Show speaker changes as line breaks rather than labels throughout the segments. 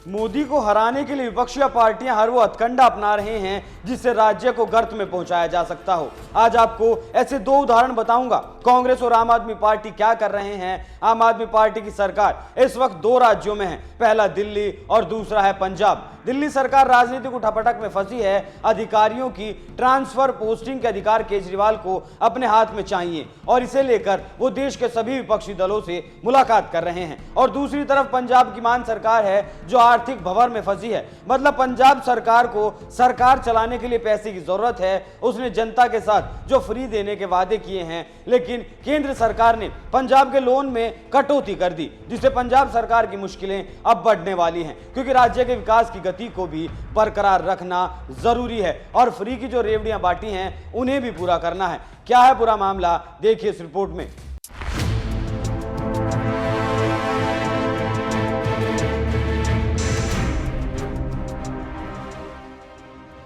मोदी को हराने के लिए विपक्षी पार्टियां हर वो हथकंडा अपना रहे हैं जिससे राज्य को गर्त में पहुंचाया जा सकता हो। आज आपको ऐसे दो उदाहरण बताऊंगा। कांग्रेस और आम आदमी पार्टी क्या कर रहे हैं। आम आदमी पार्टी की सरकार इस वक्त दो राज्यों में है, पहला दिल्ली और दूसरा है पंजाब। दिल्ली सरकार राजनीतिक उठापटक में फंसी है। अधिकारियों की ट्रांसफर पोस्टिंग के अधिकार केजरीवाल को अपने हाथ में चाहिए और इसे लेकर वो देश के सभी विपक्षी दलों से मुलाकात कर रहे हैं। और दूसरी तरफ पंजाब की मान सरकार है जो आर्थिक भंवर में फंसी है। मतलब पंजाब सरकार को सरकार चलाने के लिए पैसे की जरूरत है। उसने जनता के साथ जो फ्री देने के वादे किए हैं, लेकिन केंद्र सरकार ने पंजाब के लोन में कटौती कर दी, जिससे पंजाब सरकार की मुश्किलें अब बढ़ने वाली हैं, क्योंकि राज्य के विकास की गति को भी बरकरार रखना जरूरी है और फ्री की जो रेवड़ियां बांटी हैं उन्हें भी पूरा करना है। क्या है पूरा मामला, देखिए इस रिपोर्ट में।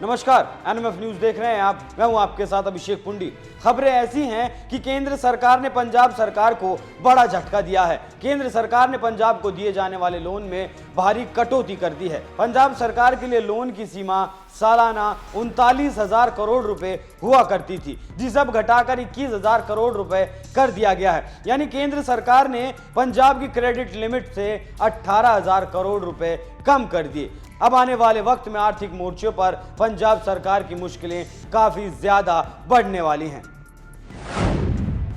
नमस्कार, एनएमएफ न्यूज देख रहे हैं आप। मैं हूं आपके साथ अभिषेक पुंडी। खबरें ऐसी हैं कि केंद्र सरकार ने पंजाब सरकार को बड़ा झटका दिया है। केंद्र सरकार ने पंजाब को दिए जाने वाले लोन में भारी कटौती कर दी है। पंजाब सरकार के लिए लोन की सीमा सालाना 39,000 करोड़ रुपए हुआ करती थी, जिसे अब घटाकर 21,000 करोड़ रुपए कर दिया गया है। यानी केंद्र सरकार ने पंजाब की क्रेडिट लिमिट से 18,000 करोड़ रुपए कम कर दिए। अब आने वाले वक्त में आर्थिक मोर्चों पर पंजाब सरकार की मुश्किलें काफी ज्यादा बढ़ने वाली हैं।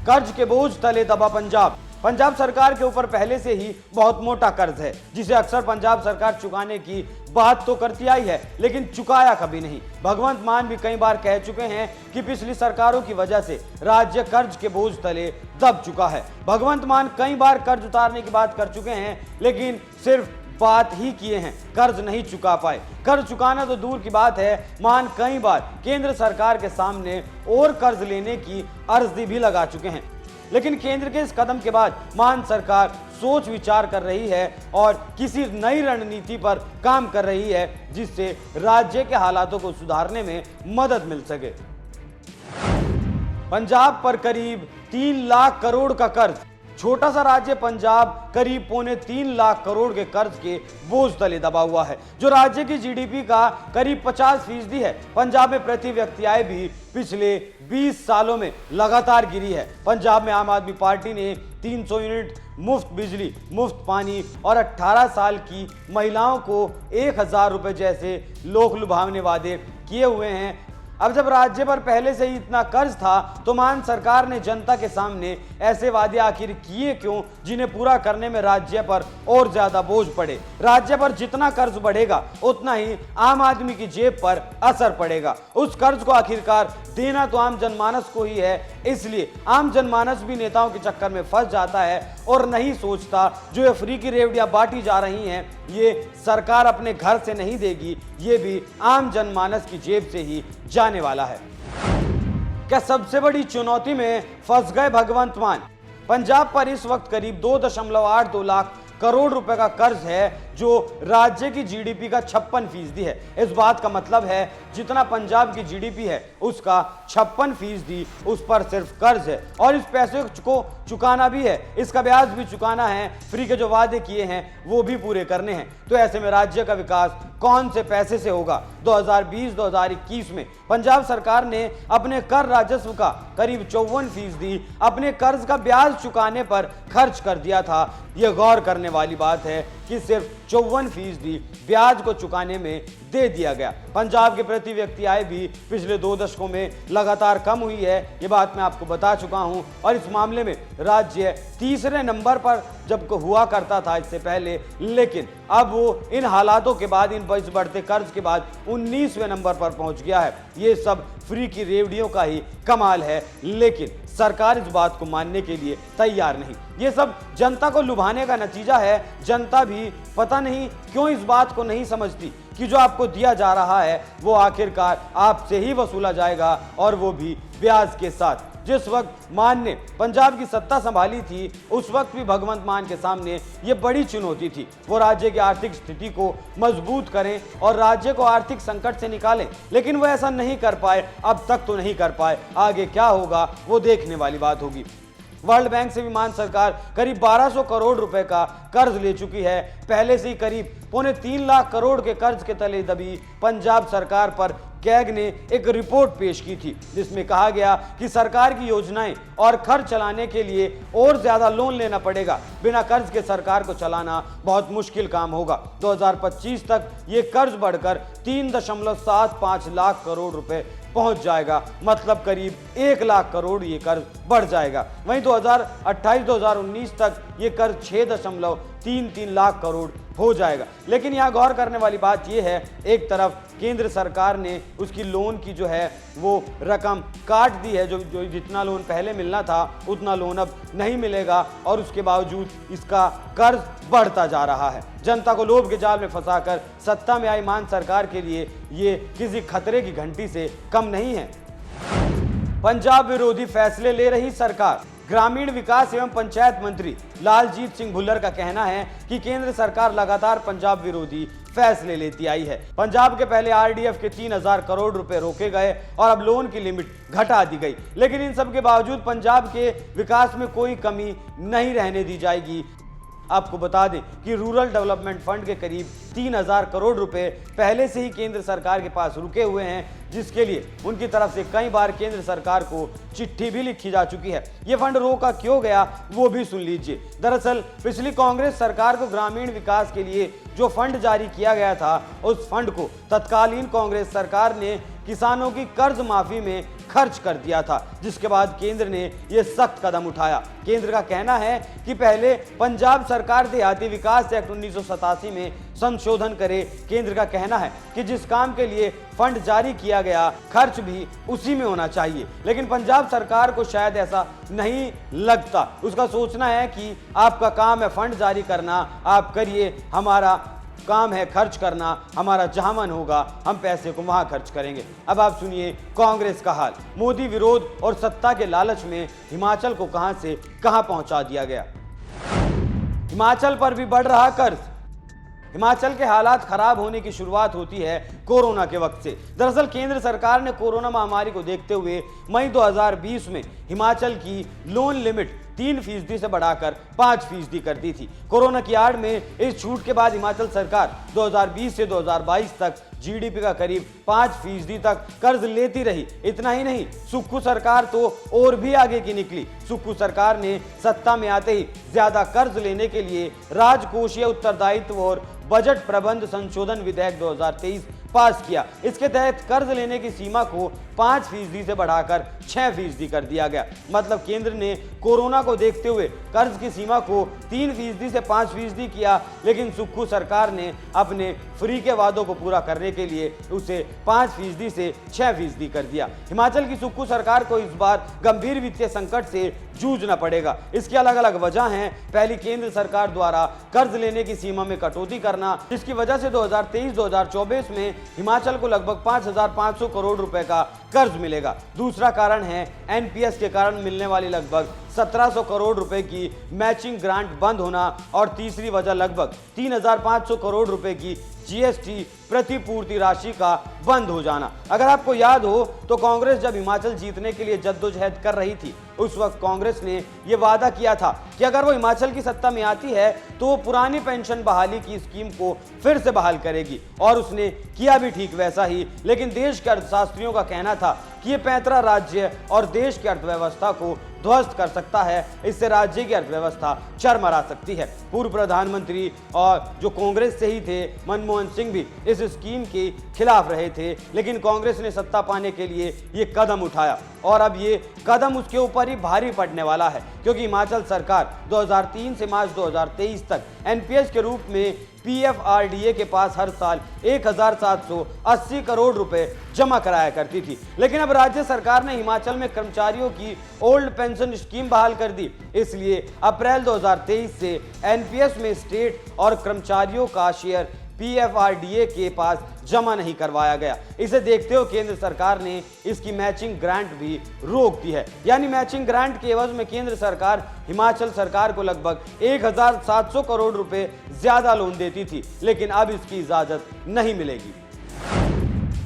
कर्ज के बोझ तले दबा पंजाब। पंजाब सरकार के ऊपर पहले से ही बहुत मोटा कर्ज है, जिसे अक्सर पंजाब सरकार चुकाने की बात तो करती आई है, लेकिन चुकाया कभी नहीं। भगवंत मान भी कई बार कह चुके हैं कि पिछली सरकारों की वजह से राज्य कर्ज के बोझ तले दब चुका है। भगवंत मान कई बार कर्ज उतारने की बात कर चुके हैं, लेकिन सिर्फ बात ही किए हैं, कर्ज नहीं चुका पाए। कर्ज चुकाना तो दूर की बात है, मान कई बार केंद्र सरकार के सामने और कर्ज लेने की अर्जी भी लगा चुके हैं। लेकिन केंद्र के इस कदम के बाद मान सरकार सोच विचार कर रही है और किसी नई रणनीति पर काम कर रही है, जिससे राज्य के हालातों को सुधारने में मदद मिल सके। पंजाब पर करीब 3 लाख करोड़ का कर्ज। छोटा सा राज्य पंजाब करीब 3.25 लाख करोड़ के कर्ज के बोझ तले दबा हुआ है, जो राज्य की जीडीपी का करीब 50% है। पंजाब में प्रति व्यक्ति आय भी पिछले 20 सालों में लगातार गिरी है। पंजाब में आम आदमी पार्टी ने 300 यूनिट मुफ्त बिजली, मुफ्त पानी और 18 साल की महिलाओं को 1,000 रुपए जैसे लोक लुभावने वादे किए हुए हैं। अब जब राज्य पर पहले से ही इतना कर्ज था, तो मान सरकार ने जनता के सामने ऐसे वादे आखिर किए क्यों, जिन्हें पूरा करने में राज्य पर और ज्यादा बोझ पड़े। राज्य पर जितना कर्ज बढ़ेगा, उतना ही आम आदमी की जेब पर असर पड़ेगा। उस कर्ज को आखिरकार देना तो आम जनमानस को ही है, इसलिए आम जनमानस भी नेताओं के चक्कर में फंस जाता है और नहीं सोचता जो ये फ्री की रेवड़ियां बांटी जा रही हैं, ये सरकार अपने घर से नहीं देगी, ये भी आम जनमानस की जेब से ही जाने वाला है। क्या सबसे बड़ी चुनौती में फंस गए भगवंत मान। पंजाब पर इस वक्त करीब 2.82 लाख करोड़ रुपए का कर्ज है, जो राज्य की जीडीपी का 56% है। इस बात का मतलब है जितना पंजाब की जीडीपी है उसका 56% उस पर सिर्फ कर्ज है और इस पैसे को चुकाना भी है, इसका ब्याज भी चुकाना है, फ्री के जो वादे किए हैं वो भी पूरे करने हैं। तो ऐसे में राज्य का विकास कौन से पैसे से होगा। 2020-2021 में पंजाब सरकार ने अपने कर राजस्व का करीब 54% अपने कर्ज का ब्याज चुकाने पर खर्च कर दिया था। यह गौर करने वाली बात है कि सिर्फ 54% ब्याज को चुकाने में दे दिया गया। पंजाब के प्रति व्यक्ति आय भी पिछले 2 दशकों में लगातार कम हुई है, ये बात मैं आपको बता चुका हूं। और इस मामले में राज्य तीसरे नंबर पर जब हुआ करता था इससे पहले, लेकिन अब वो इन हालातों के बाद, इन बढ़ते कर्ज के बाद 19वें नंबर पर पहुंच गया है। ये सब फ्री की रेवड़ियों का ही कमाल है, लेकिन सरकार इस बात को मानने के लिए तैयार नहीं। ये सब जनता को लुभाने का नतीजा है। जनता भी पता नहीं क्यों इस बात को नहीं समझती कि जो आपको दिया जा रहा है वो आखिरकार आपसे ही वसूला जाएगा, और वो भी ब्याज के साथ। जिस वक्त मान ने पंजाब की सत्ता संभाली थी, उस वक्त भी भगवंत मान के सामने ये बड़ी चुनौती थी। वो राज्य की आर्थिक स्थिति को मजबूत करें और राज्य को आर्थिक संकट से निकालें, लेकिन वो ऐसा नहीं कर पाए। अब तक तो नहीं कर पाए, आगे क्या होगा वो देखने वाली बात होगी। वर्ल्ड बैंक से भी मान सरकार करीब 1200 करोड़ रुपए का कर्ज ले चुकी है। पहले से ही करीब 3.25 लाख करोड़ के कर्ज के तले दबी पंजाब सरकार पर कैग ने एक रिपोर्ट पेश की थी, जिसमें कहा गया कि सरकार की योजनाएं और खर्च चलाने के लिए और ज्यादा लोन लेना पड़ेगा। बिना कर्ज के सरकार को चलाना बहुत मुश्किल काम होगा। 2025 तक ये कर्ज बढ़कर 3.75 लाख करोड़ रुपए पहुंच जाएगा, मतलब करीब 1 लाख करोड़ ये कर्ज बढ़ जाएगा। वहीं 2028-2019 तक ये कर्ज 6.33 लाख करोड़ हो जाएगा। लेकिन यहाँ गौर करने वाली बात यह है, एक तरफ केंद्र सरकार ने उसकी लोन की जो है वो रकम काट दी है, जो जितना लोन पहले मिलना था उतना लोन अब नहीं मिलेगा, और उसके बावजूद इसका कर्ज बढ़ता जा रहा है। जनता को लोभ के जाल में फंसाकर सत्ता में आई मान सरकार के लिए ये किसी खतरे की घंटी से कम नहीं है। पंजाब विरोधी फैसले ले रही सरकार। ग्रामीण विकास एवं पंचायत मंत्री लालजीत सिंह भुल्लर का कहना है कि केंद्र सरकार लगातार पंजाब विरोधी फैसले लेती आई है। पंजाब के पहले आरडीएफ के 3000 करोड़ रुपए रोके गए और अब लोन की लिमिट घटा दी गई, लेकिन इन सब के बावजूद पंजाब के विकास में कोई कमी नहीं रहने दी जाएगी। आपको बता दें कि रूरल डेवलपमेंट फंड के करीब 3000 करोड़ रुपए पहले से ही केंद्र सरकार के पास रुके हुए हैं, जिसके लिए उनकी तरफ से कई बार केंद्र सरकार को चिट्ठी भी लिखी जा चुकी है। ये फंड रोका क्यों गया वो भी सुन लीजिए। दरअसल पिछली कांग्रेस सरकार को ग्रामीण विकास के लिए जो फंड जारी किया गया था, उस फंड को तत्कालीन कांग्रेस सरकार ने किसानों की कर्ज माफी में खर्च कर दिया था, जिसके बाद केंद्र ने यह सख्त कदम उठाया। केंद्र का कहना है कि पहले पंजाब सरकार देहाती विकास एक्ट 1987 में संशोधन करे। केंद्र का कहना है कि जिस काम के लिए फंड जारी किया गया, खर्च भी उसी में होना चाहिए, लेकिन पंजाब सरकार को शायद ऐसा नहीं लगता। उसका सोचना है कि आपका काम है फंड जारी करना, आप करिए, हमारा काम है खर्च करना, हमारा जहां मन होगा हम पैसे को वहां खर्च करेंगे। अब आप सुनिए कांग्रेस का हाल। मोदी विरोध और सत्ता के लालच में हिमाचल को कहां से कहां पहुंचा दिया गया। हिमाचल पर भी बढ़ रहा कर्ज। हिमाचल के हालात खराब होने की शुरुआत होती है कोरोना के वक्त से। दरअसल केंद्र सरकार ने कोरोना महामारी को देखते हुए मई 2020 में हिमाचल की लोन लिमिट 3% से बढ़ाकर 5% कर दी थी। कोरोना की आड़ में इस छूट के बाद हिमाचल सरकार 2020 से 2022 तक जीडीपी का करीब 5% तक कर्ज लेती रही। इतना ही नहीं, सुक्खू सरकार तो और भी आगे की निकली। सुक्खू सरकार ने सत्ता में आते ही ज्यादा कर्ज लेने के लिए राजकोषीय उत्तरदायित्व और बजट प्रबंध संशोधन विधेयक 2023 पास किया। इसके तहत कर्ज लेने की सीमा को 5% से बढ़ाकर 6% कर दिया गया। मतलब केंद्र ने कोरोना को देखते हुए कर्ज की सीमा को 3% से 5% किया, लेकिन सुक्खू सरकार ने अपने फ्री के वादों को पूरा करने के लिए उसे 5% से 6% कर दिया। हिमाचल की सुक्खू सरकार को इस बार गंभीर वित्तीय संकट से जूझना पड़ेगा। इसकी अलग अलग वजह हैं। पहली, केंद्र सरकार द्वारा कर्ज लेने की सीमा में कटौती करना, जिसकी वजह से 2023-2024 में हिमाचल को लगभग 5500 करोड़ रुपए का कर्ज मिलेगा। दूसरा कारण है एनपीएस के कारण मिलने वाली लगभग 1700 करोड़ रुपए की मैचिंग ग्रांट बंद होना, और तीसरी वजह लगभग 3500 करोड़ रुपए की जीएसटी प्रतिपूर्ति राशि का बंद हो जाना। अगर आपको याद हो तो कांग्रेस जब हिमाचल जीतने के लिए जद्दोजहद कर रही थी, उस वक्त कांग्रेस ने यह वादा किया था कि अगर वो हिमाचल की सत्ता में आती है तो वो पुरानी पेंशन बहाली की स्कीम को फिर से बहाल करेगी, और उसने किया भी ठीक वैसा ही। लेकिन देश के अर्थशास्त्रियों का कहना था कि ये पैंतरा राज्य और देश की अर्थव्यवस्था को ध्वस्त कर सकता है। इससे राज्य की अर्थव्यवस्था चरमरा सकती है। पूर्व प्रधानमंत्री और जो कांग्रेस से ही थे, मनमोहन सिंह भी इस स्कीम के खिलाफ रहे थे, लेकिन कांग्रेस ने सत्ता पाने के लिए ये कदम उठाया, और अब ये कदम उसके ऊपर ही भारी पड़ने वाला है, क्योंकि हिमाचल सरकार 2003 से मार्च 2023 तक एनपीएस के रूप में पीएफआरडीए के पास हर साल 1780 करोड़ रुपए जमा कराया करती थी। लेकिन अब राज्य सरकार ने हिमाचल में कर्मचारियों की ओल्ड पेंशन स्कीम बहाल कर दी। इसलिए अप्रैल 2023 से एनपीएस में स्टेट और कर्मचारियों का शेयर पीएफआरडीए के पास जमा नहीं करवाया गया। इसे देखते हुए केंद्र सरकार ने इसकी मैचिंग ग्रांट भी रोक दी है। यानी मैचिंग ग्रांट के एवज में केंद्र सरकार हिमाचल सरकार को लगभग 1700 करोड़ रुपए ज्यादा लोन देती थी, लेकिन अब इसकी इजाजत नहीं मिलेगी।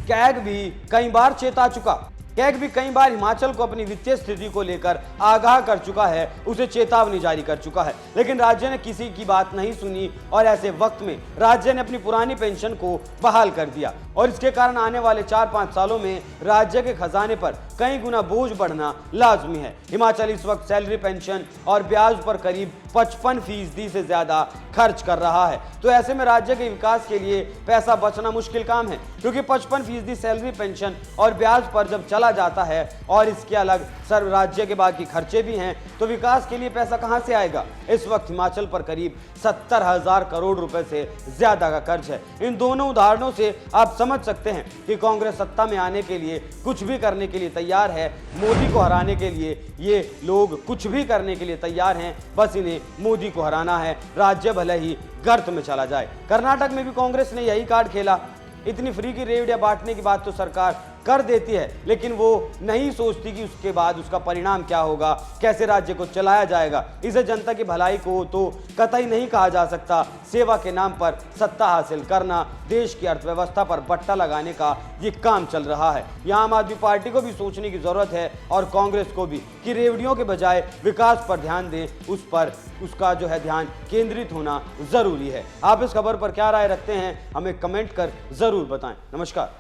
कैग भी कई बार चेता चुका। कैग भी कई बार हिमाचल को अपनी वित्तीय स्थिति को लेकर आगाह कर चुका है, उसे चेतावनी जारी कर चुका है, लेकिन राज्य ने किसी की बात नहीं सुनी और ऐसे वक्त में राज्य ने अपनी पुरानी पेंशन को बहाल कर दिया और इसके कारण आने वाले 4-5 सालों में राज्य के खजाने पर कई गुना बोझ बढ़ना लाजमी है। हिमाचल इस वक्त सैलरी, पेंशन और ब्याज पर करीब 55% से ज्यादा खर्च कर रहा है, तो ऐसे में राज्य के विकास के लिए पैसा बचना मुश्किल काम है, क्योंकि 55% सैलरी, पेंशन और ब्याज पर जब चला जाता है और इसके अलग सर्व राज्य के बाकी खर्चे भी हैं, तो विकास के लिए पैसा कहां से आएगा। इस वक्त हिमाचल पर करीब 70,000 करोड़ रुपए से ज्यादा का कर्ज है। इन दोनों उदाहरणों से आप समझ सकते हैं कि कांग्रेस सत्ता में आने के लिए कुछ भी करने के लिए तैयार है। मोदी को हराने के लिए ये लोग कुछ भी करने के लिए तैयार हैं, बस इन्हें मोदी को हराना है, राज्य भले ही गर्त में चला जाए। कर्नाटक में भी कांग्रेस ने यही कार्ड खेला। इतनी फ्री की रेवड़ियां बांटने की बात तो सरकार कर देती है, लेकिन वो नहीं सोचती कि उसके बाद उसका परिणाम क्या होगा, कैसे राज्य को चलाया जाएगा। इसे जनता की भलाई को तो कतई नहीं कहा जा सकता। सेवा के नाम पर सत्ता हासिल करना, देश की अर्थव्यवस्था पर बट्टा लगाने का ये काम चल रहा है। यहाँ आम आदमी पार्टी को भी सोचने की जरूरत है और कांग्रेस को भी कि रेवड़ियों के बजाय विकास पर ध्यान दें, उस पर उसका जो है ध्यान केंद्रित होना जरूरी है। आप इस खबर पर क्या राय रखते हैं, हमें कमेंट कर जरूर बताएं। नमस्कार।